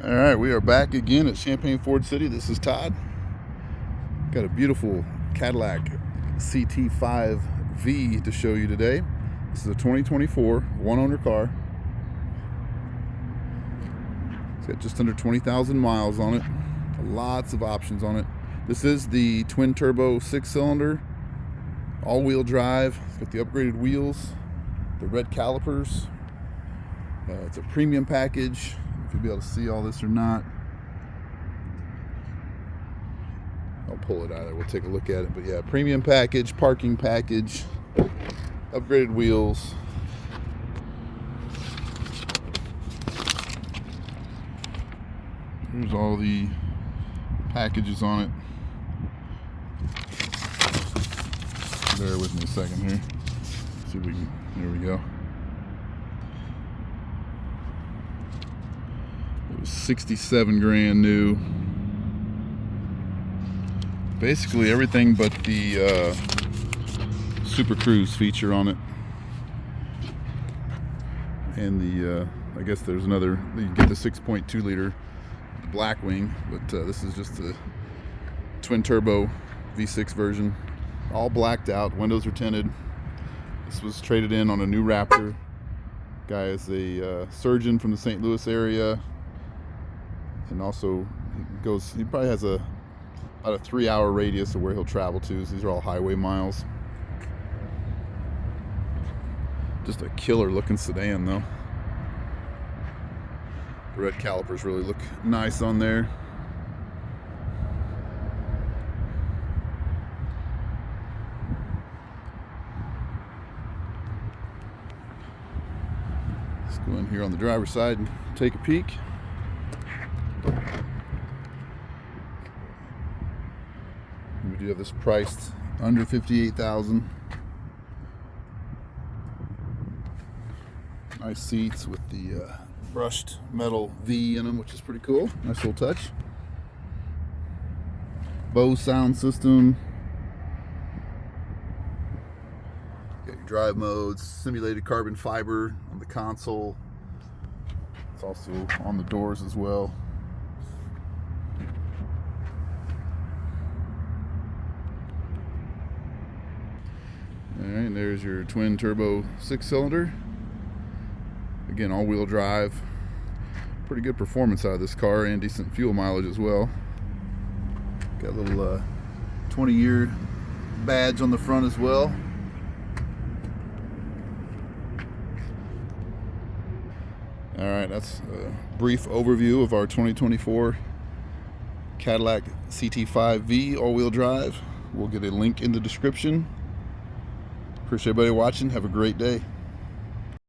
All right, we are back again at Champaign Ford City. This is Todd. Got a beautiful Cadillac CT5-V to show you today. This is a 2024 one-owner car. It's got just under 20,000 miles on it. Lots of options on it. This is the twin-turbo 6-cylinder, all-wheel drive. It's got the upgraded wheels, the red calipers. It's a premium package. If you'll be able to see all this or not. I'll pull it out of there. We'll take a look at it. But yeah, premium package, parking package, upgraded wheels. Here's all the packages on it. Bear with me a second here. See if we can, there we go. It was 67 grand new. Basically everything but the Super Cruise feature on it. And the, I guess there's another, you get the 6.2 liter Blackwing, but this is just the twin turbo V6 version. All blacked out, windows are tinted. This was traded in on a new Raptor. Guy is a surgeon from the St. Louis area, and also he probably has about a 3-hour radius of where he'll travel to. So these are all highway miles. Just a killer looking sedan though. The red calipers really look nice on there. Let's go in here on the driver's side and take a peek. We do have this priced under $58,000. Nice seats with the brushed metal V in them, which is pretty cool. Nice little touch. Bose sound system. Got your drive modes, simulated carbon fiber on the console. It's also on the doors as well. Alright, there's your twin turbo 6-cylinder. Again, all-wheel drive. Pretty good performance out of this car and decent fuel mileage as well. Got a little 20-year badge on the front as well. Alright, that's a brief overview of our 2024 Cadillac CT5-V all-wheel drive. We'll get a link in the description. Appreciate everybody watching. Have a great day.